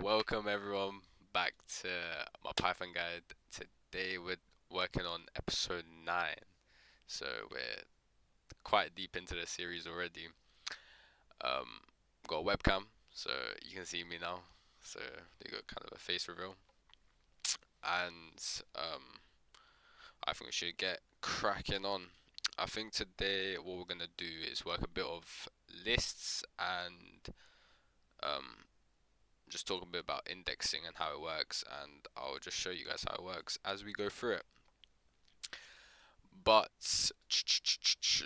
Welcome everyone back to my Python guide. Today we're working on episode 9. So we're quite deep into the series already. Um got a webcam so you can see me now. So they got kind of a face reveal. And I think we should get cracking on. I think today what we're gonna do is work a bit of lists and um just talk a bit about indexing and how it works, and I'll just show you guys how it works as we go through it. But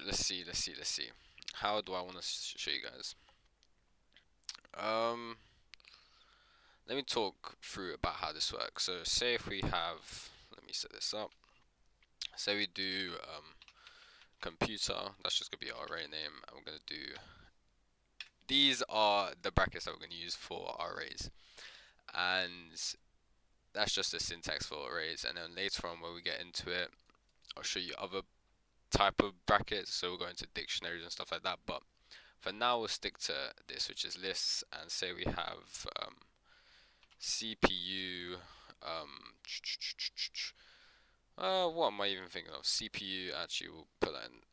let's see. How do I want to show you guys? Um, Let me talk through about how this works. So say if we have, let me set this up. Say we do computer. That's just gonna be our array name, and we're gonna do. These are the brackets that we're gonna use for our arrays, and that's just the syntax for arrays. And then later on, when we get into it, I'll show you other type of brackets, so we'll go into dictionaries and stuff like that. But for now, we'll stick to this, which is lists, and say we have CPU. What am I even thinking of? CPU. Actually, we'll put that in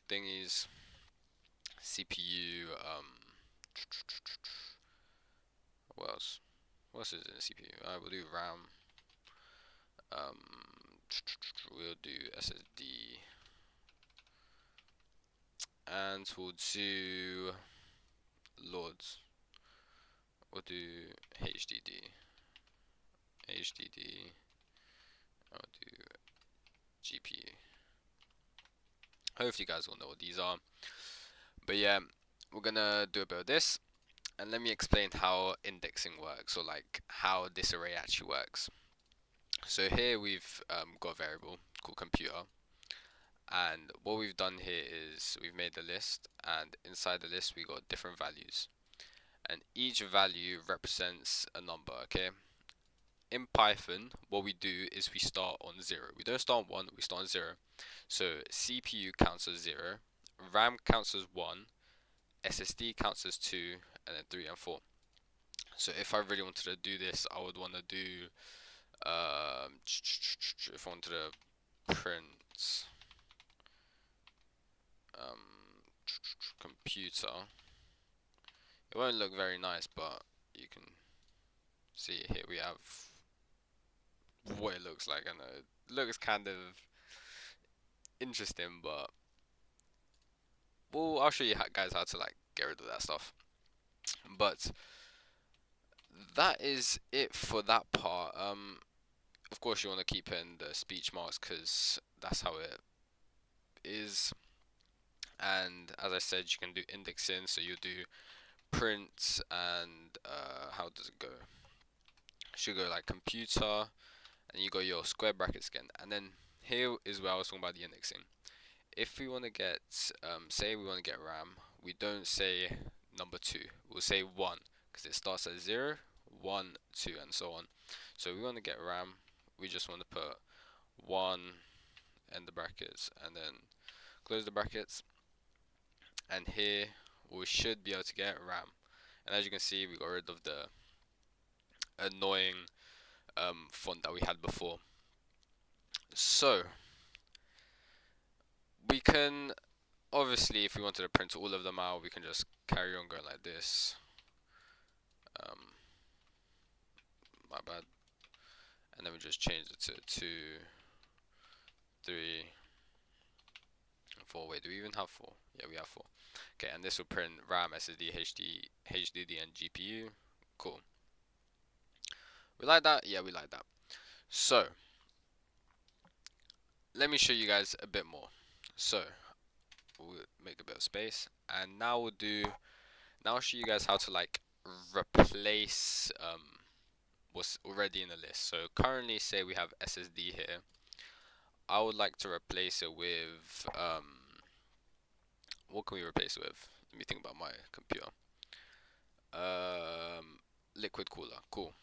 thingies. CPU. What else? What else is in the CPU? We'll do RAM. Um, we'll do SSD, and we'll do Lords. We'll do HDD. HDD. I'll do GPU. Hopefully you guys will know what these are. But yeah, we're gonna do a bit of this, and let me explain how indexing works, or like how this array actually works. So here we've got a variable called computer, and what we've done here is we've made the list, and inside the list we got different values, and each value represents a number. Okay, in Python, what we do is we start on 0. We don't start on 1, we start on 0. So CPU counts as 0, RAM counts as 1, SSD counts as 2, and then 3 and 4. So if I really wanted to do this, I would want to do, if I wanted to print computer, it won't look very nice, but you can see here we have what it looks like, and it looks kind of interesting, but well, I'll show you guys how to like get rid of that stuff. But that is it for that part. Of course you want to keep in the speech marks because that's how it is. And as I said, you can do indexing, so you do print and how does it go? Should go like computer, and you got your square brackets again. And then here is where I was talking about the indexing. If we want to get, say we want to get RAM, we don't say number 2, we'll say 1, because it starts at 0, 1, 2, and so on. So we want to get RAM, we just want to put 1, end the brackets, and then close the brackets, and here we should be able to get RAM. And as you can see, we got rid of the annoying font that we had before. So we can, obviously, if we wanted to print all of them out, we can just carry on going like this. My bad. And then we just change it to 2, 3, 4. Wait, do we even have 4? Yeah, we have 4. Okay, and this will print RAM, SSD, HDD, and GPU. Cool. We like that? Yeah, we like that. So, let me show you guys a bit more. So, we'll make a bit of space, and now I'll show you guys how to like replace what's already in the list. So currently, say we have SSD here. I would like to replace it with what can we replace it with? Let me think about my computer. Liquid cooler. Cool.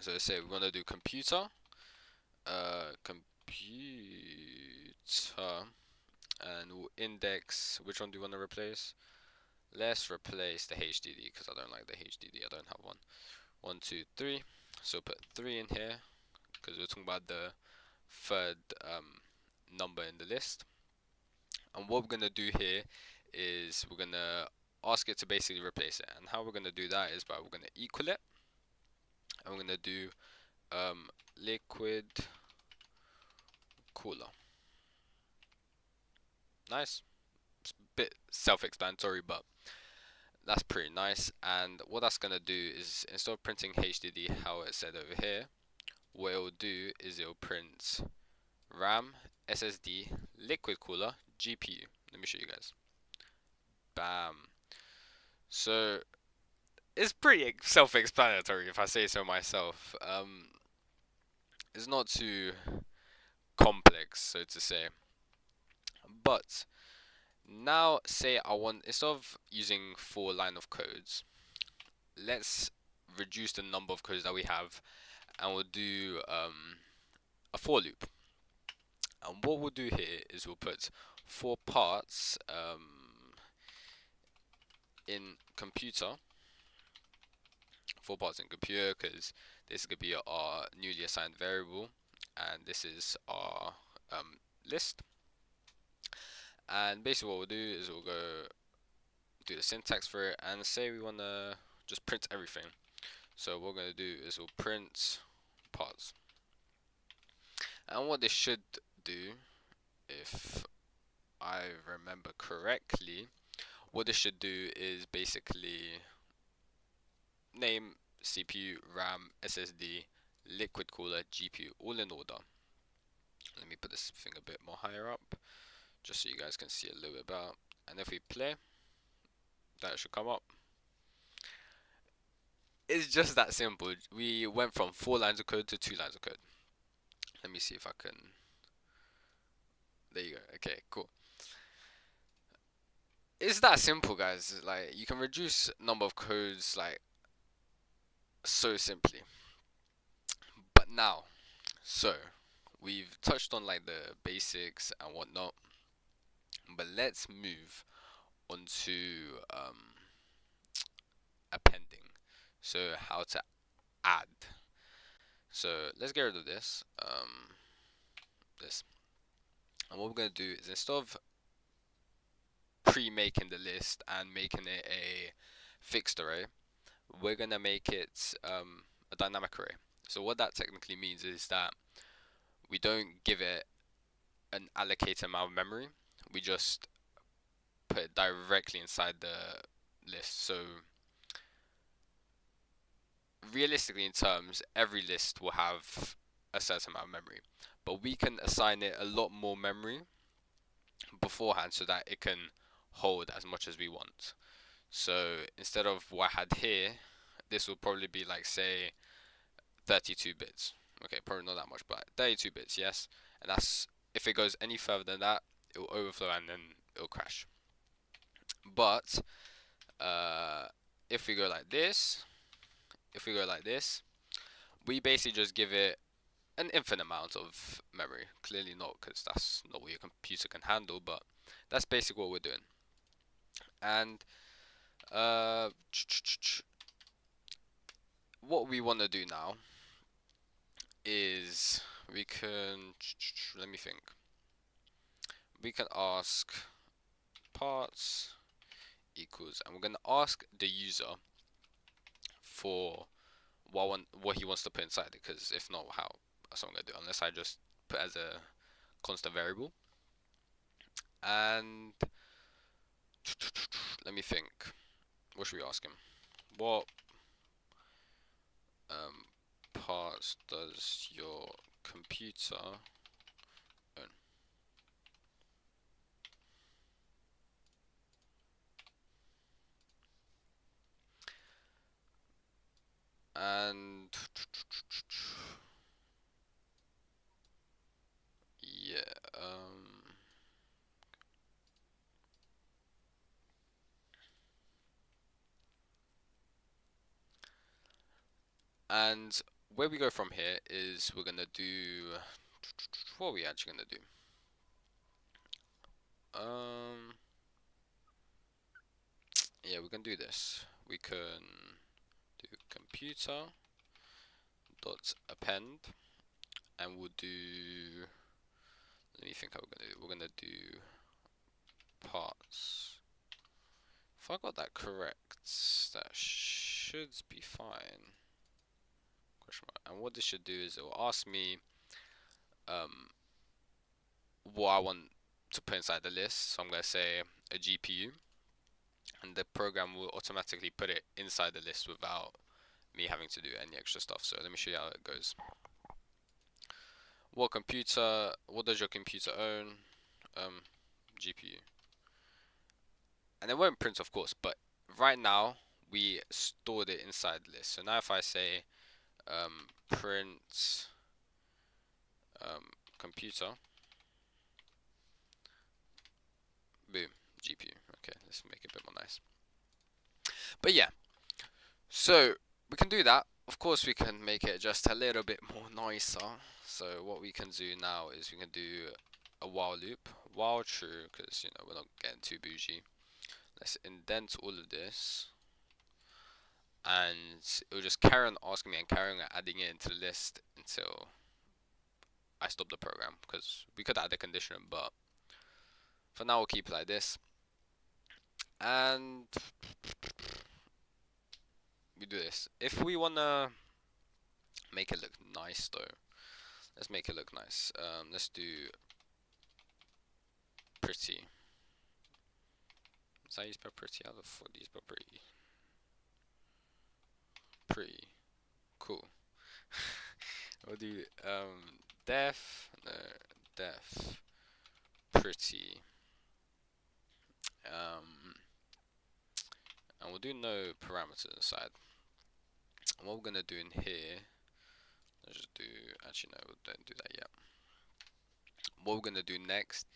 So let's say we want to do computer. Computer, and we'll index. Which one do you want to replace? Let's replace the HDD because I don't like the HDD. I don't have one. 1, 2, 3. So put 3 in here because we're talking about the third number in the list. And what we're gonna do here is we're gonna ask it to basically replace it. And how we're gonna do that is by we're gonna equal it, and we're gonna do liquid cooler. Nice. It's a bit self-explanatory, but that's pretty nice. And what that's gonna do is instead of printing HDD how it said over here, what it will do is it will print RAM, SSD, liquid cooler, GPU. Let me show you guys. Bam. So it's pretty self-explanatory if I say so myself. It's not too complex, so to say. But now, say I want, instead of using 4 lines of codes, let's reduce the number of codes that we have, and we'll do a for loop. And what we'll do here is we'll put 4 parts in computer, 4 parts in computer, because this is going to be our newly assigned variable, and this is our list. And basically what we'll do is we'll go do the syntax for it and say we want to just print everything. So what we're going to do is we'll print parts. And what this should do, if I remember correctly, what this should do is basically name CPU, RAM, SSD, liquid cooler, GPU, all in order. Let me put this thing a bit more higher up, just so you guys can see a little bit about. And if we play, that should come up. It's just that simple. We went from 4 lines of code to 2 lines of code. Let me see if I can. There you go. Okay, cool. It's that simple, guys. Like, you can reduce number of codes like so simply. But now, so we've touched on like the basics and whatnot, but let's move on to appending. So how to add. So let's get rid of this. This. And what we're gonna do is instead of pre-making the list and making it a fixed array, we're gonna make it a dynamic array. So what that technically means is that we don't give it an allocated amount of memory. We just put it directly inside the list. So realistically, in terms, every list will have a certain amount of memory, but we can assign it a lot more memory beforehand so that it can hold as much as we want. So instead of what I had here, this will probably be like, say, 32 bits. Okay, probably not that much, but 32 bits, yes. And that's, if it goes any further than that, it will overflow and then it will crash. But if we go like this, we basically just give it an infinite amount of memory. Clearly not, because that's not what your computer can handle, but that's basically what we're doing. And what we want to do now is we can, let me think. We can ask parts equals, and we're going to ask the user for what he wants to put inside it, because if not, how that's what I'm going to do, unless I just put as a constant variable. And let me think. What should we ask him? What parts does your computer own? And yeah, and where we go from here is we're gonna do, what are we actually gonna do? Yeah, we can do this. We can do computer dot append, and we'll do. Let me think how we're gonna do. We're gonna do parts. If I got that correct, that should be fine. Question mark. And what this should do is it will ask me um, what I want to put inside the list. So I'm gonna say a GPU, and the program will automatically put it inside the list without me having to do any extra stuff. So let me show you how it goes. What does your computer own? GPU. And it won't print, of course, but right now we stored it inside the list. So now if I say print computer, boom, GPU. Okay, let's make it a bit more nice. But yeah, so we can do that. Of course, we can make it just a little bit more nicer. So what we can do now is we can do a while loop, while true, because you know we're not getting too bougie. Let's indent all of this, and it will just carry on asking me and carrying on adding it into the list until I stop the program. Because we could add a condition, but for now we'll keep it like this. And we do this. If we wanna make it look nice though, let's make it look nice. Let's do pretty. Is that you spell pretty? How the fuck do you spell pretty? Pretty. Cool. We'll do def, no, def, pretty. And we'll do no parameters inside. And what we're gonna do in here, let's just do, actually no, we don't do that yet. What we're gonna do next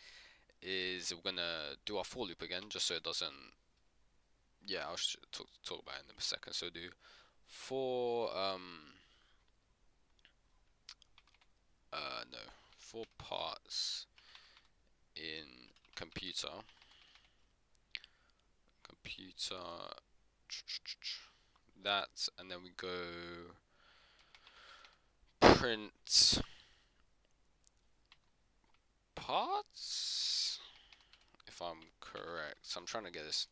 is we're gonna do our for loop again, just so it doesn't, yeah, I'll talk about it in a second. So do for, no, for parts in computer, that, and then we go print parts, if I'm correct. So I'm trying to get this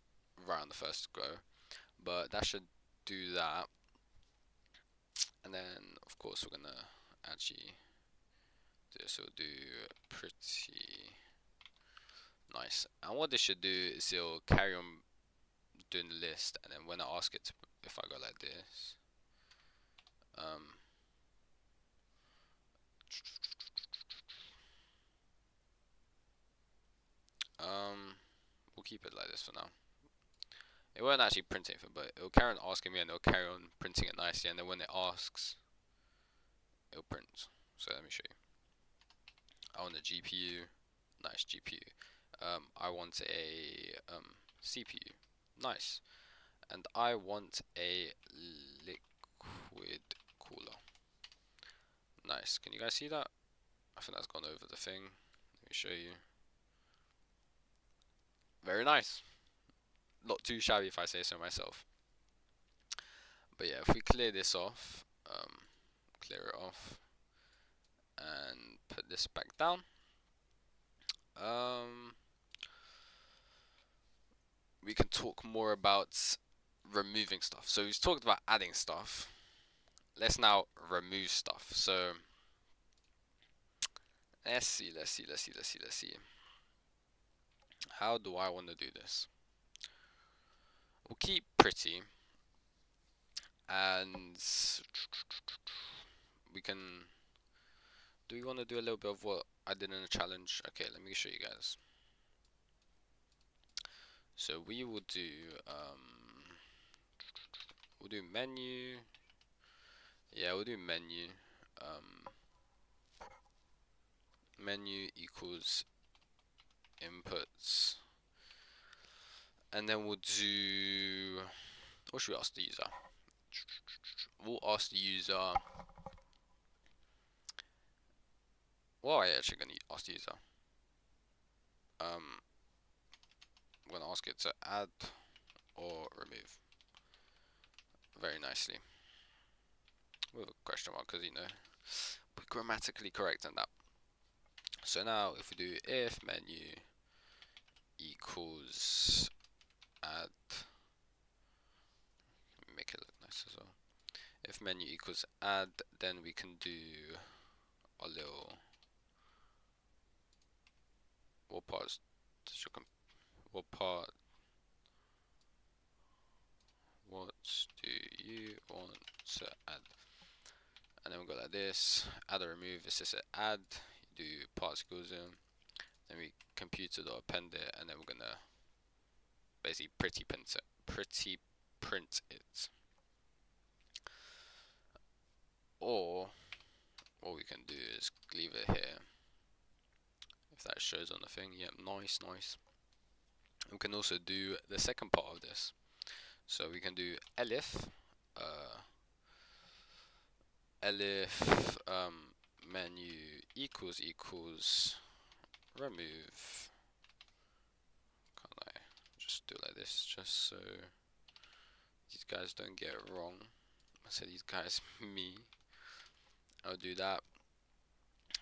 right on the first go, but that should do that. And then of course we're gonna actually do this. We'll do pretty nice. And what this should do is it'll carry on doing the list, and then when I ask it to, if I go like this, we'll keep it like this for now. It won't actually print anything, but it'll carry on asking me, and it'll carry on printing it nicely, and then when it asks, it'll print. So let me show you. I want a GPU, nice GPU. I want a CPU, nice. And I want a liquid cooler, nice. Can you guys see that? I think that's gone over the thing. Let me show you. Very nice. Not too shabby if I say so myself. But yeah, if we clear this off, clear it off, and put this back down, we can talk more about removing stuff. So we've talked about adding stuff. Let's now remove stuff. So let's see. How do I want to do this? We'll keep pretty, and we can. Do we want to do a little bit of what I did in the challenge? Okay, let me show you guys. So we will do we'll do menu. Yeah, we'll do menu. Menu equals inputs, and then we'll do, what should we ask the user? We'll ask the user, what are I actually going to ask the user? I'm going to ask it to add or remove very nicely with a question mark because we're grammatically correct in that. So now if we do if menu equals add, make it look nice as well. If menu equals add, then we can do a little what parts what part what do you want to add? And then we go like this, add or remove, it's just an add, you do parts equals in, then we compute it or append it, and then we're gonna basically pretty print it. Or what we can do is leave it here. If that shows on the thing, yeah, nice. We can also do the second part of this. So we can do elif, menu equals remove. Can't I just do it like this, just so these guys don't get it wrong? I say these guys, me. I'll do that,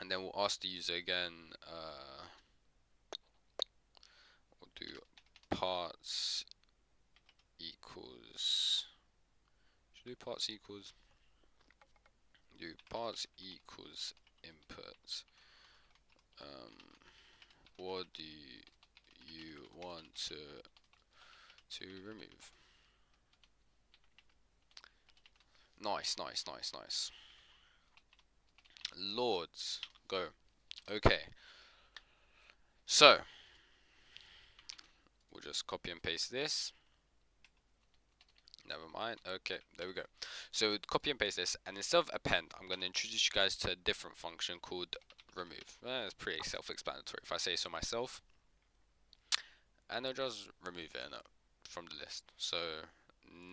and then we'll ask the user again. We'll do parts equals. Should we do parts equals? Do parts equals input. What do you want to remove? Nice. Lords, go. Okay. So we'll just copy and paste this. Never mind. Okay, there we go. So copy and paste this, and instead of append, I'm going to introduce you guys to a different function called remove. It's pretty self-explanatory if I say so myself. And I'll just remove it from the list. So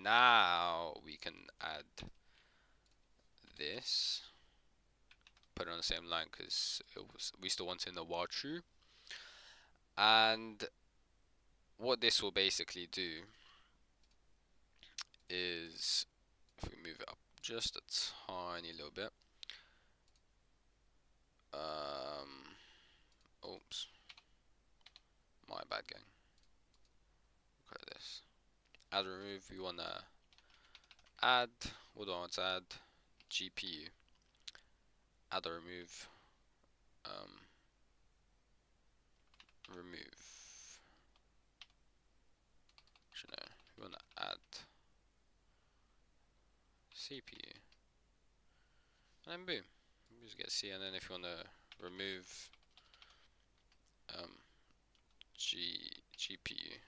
now we can add this, put it on the same line because we still want it in the while true. And what this will basically do is, if we move it up just a tiny little bit, oops, my bad gang. Look at this. Add remove, we wanna add, what do I want to add? GPU. Add or remove, remove. Actually no, we wanna add CPU. And then boom, you just get C, and then if you wanna remove GPU,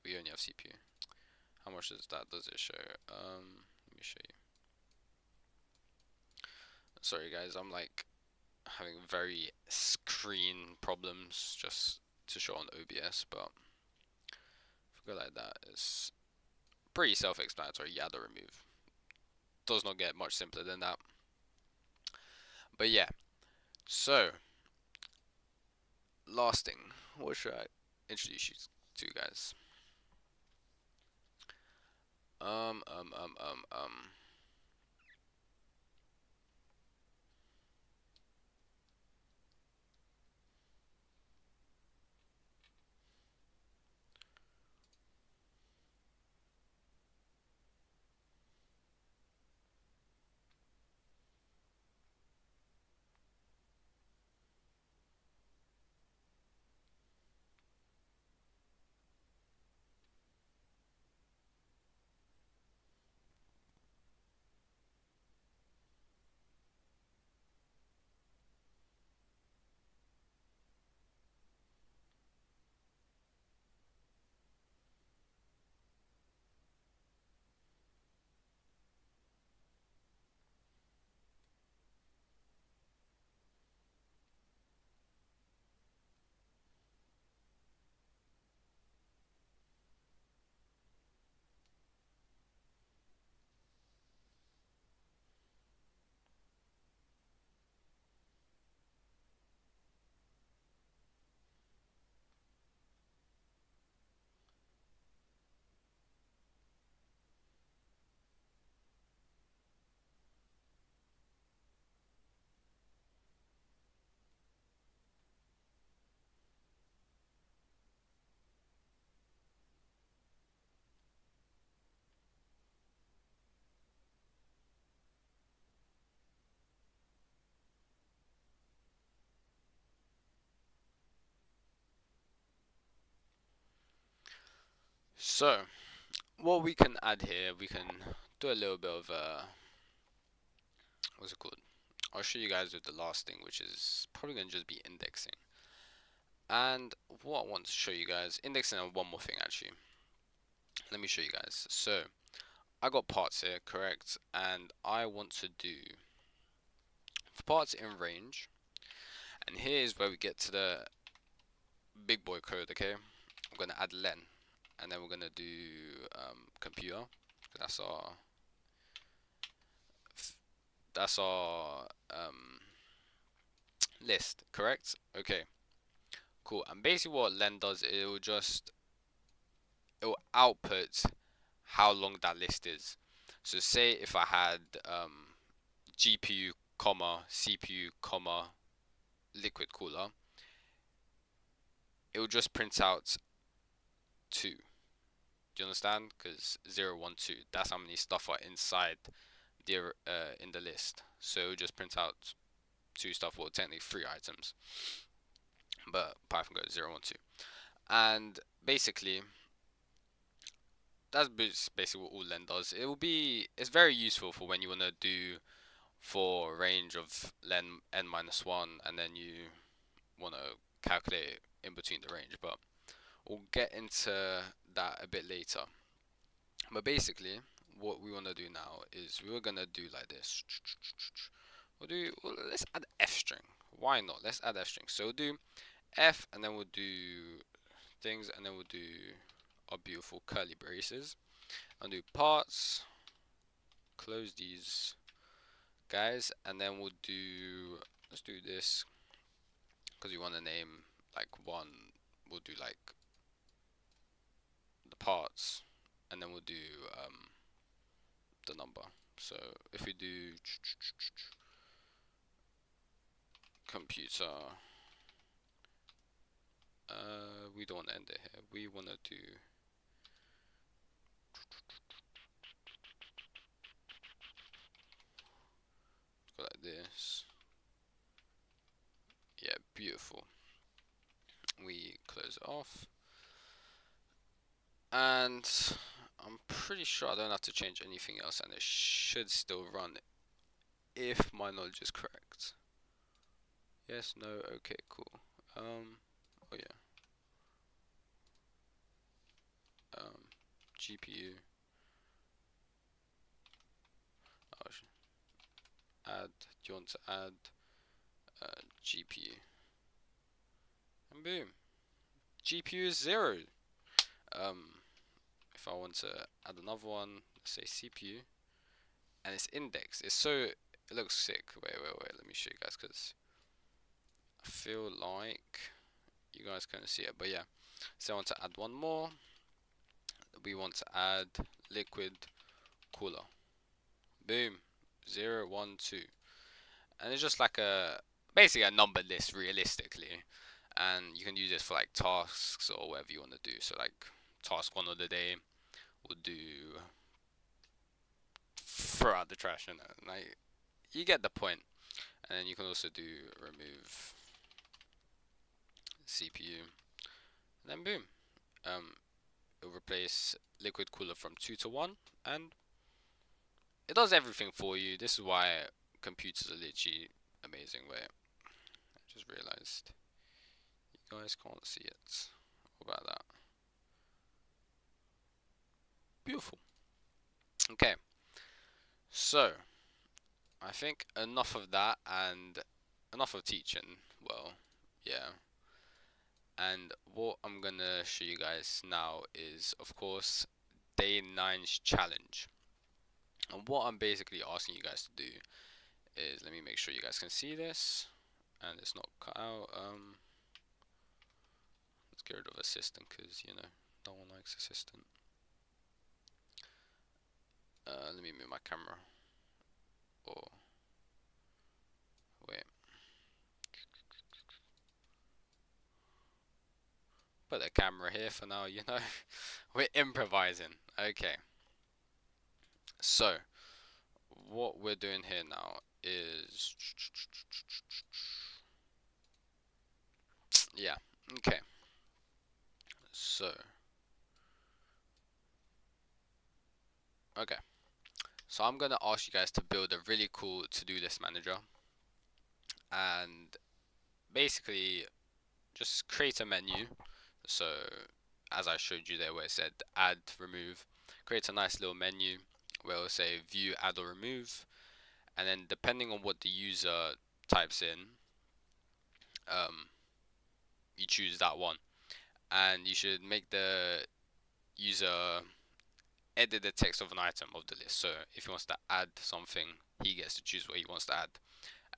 we only have CPU. How much does it show? Let me show you. Sorry guys, I'm like having very screen problems just to show on OBS, but if we go like that, it's pretty self-explanatory. Yeah, the remove does not get much simpler than that. But yeah, so last thing, what should I introduce you to, guys? So what we can add here, we can do a little bit of what's it called? I'll show you guys with the last thing, which is probably gonna just be indexing. And what I want to show you guys, indexing and one more thing actually. Let me show you guys. So I got parts here, correct? And I want to do for parts in range. And here's where we get to the big boy code, okay? I'm gonna add len, and then we're gonna do computer. That's our that's our list, correct? Okay, cool. And basically what len does, it will output how long that list is. So say if I had GPU comma CPU comma liquid cooler, it will just print out 2. Do you understand? Because 0, 1, 2, that's how many stuff are inside the in the list. So it will just print out 2 stuff, well technically 3 items, but Python goes 0, 1, 2. And basically that's basically what all len does. It's very useful for when you want to do for range of len n minus 1, and then you want to calculate in between the range, but we'll get into that a bit later. But basically what we want to do now is we're gonna do like this. Let's add f string. Why not? Let's add f string. So we'll do f, and then we'll do things, and then we'll do our beautiful curly braces, and do parts, close these guys, and then let's do this because we want to name like one. We'll do like the parts, and then we'll do the number. So if we do computer, we don't want to end it here. We want to do like this. Yeah, beautiful. We close it off, and I'm pretty sure I don't have to change anything else, and it should still run if my knowledge is correct. Yes, no, okay, cool. Oh yeah. GPU. Oh, add. Do you want to add GPU? And boom, GPU is 0. If I want to add another one, let's say CPU, and it's indexed. It looks sick. Wait. Let me show you guys because I feel like you guys can't see it. But yeah, so I want to add one more. We want to add liquid cooler. Boom, 0, 1, 2, and it's just like basically a number list realistically, and you can use this for like tasks or whatever you want to do. So like task 1 of the day, we'll do throw out the trash, and like you get the point. And then you can also do remove CPU, and then boom, it'll replace liquid cooler from 2 to 1, and it does everything for you. This is why computers are literally amazing. Wait, I just realized you guys can't see it. What about that? Beautiful. Okay, so I think enough of that and enough of teaching. Well, yeah. And what I'm gonna show you guys now is, of course, day 9's challenge. And what I'm basically asking you guys to do is, let me make sure you guys can see this and it's not cut out. Let's get rid of assistant because no one likes assistant. Let me move my camera. Or wait, put the camera here for now. We're improvising. Okay, so what we're doing here now is yeah. Okay, so Okay, so I'm gonna ask you guys to build a really cool to-do list manager, and basically just create a menu. So as I showed you there where it said add, remove, create a nice little menu where it'll say view, add or remove, and then depending on what the user types in, um, you choose that one, and you should make the user edit the text of an item of the list. So if he wants to add something, he gets to choose what he wants to add,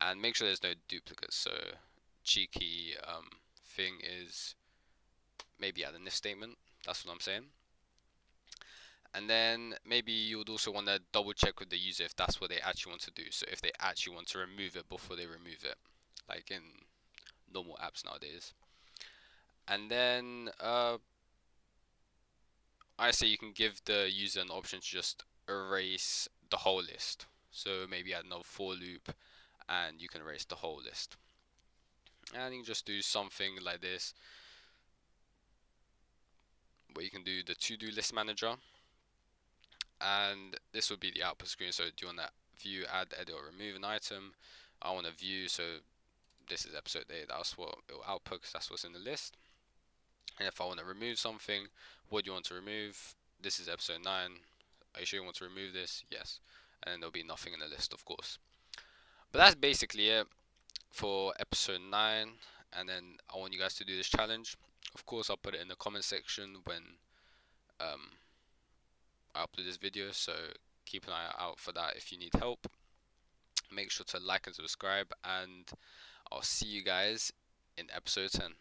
and make sure there's no duplicates. So cheeky thing is maybe add an if statement. That's what I'm saying. And then maybe you would also want to double check with the user if that's what they actually want to do. So if they actually want to remove it before they remove it, like in normal apps nowadays. And then I say you can give the user an option to just erase the whole list. So maybe add another for loop and you can erase the whole list. And you can just do something like this where you can do the to-do list manager, and this would be the output screen. So do you want to view, add, edit or remove an item? I want to view, so this is episode 8, that's what it will output because that's what's in the list. And if I want to remove something, what do you want to remove? This is episode 9. Are you sure you want to remove this? Yes. And then there'll be nothing in the list, of course. But that's basically it for episode 9. And then I want you guys to do this challenge. Of course, I'll put it in the comment section when um, I upload this video. So keep an eye out for that if you need help. Make sure to like and subscribe. And I'll see you guys in episode 10.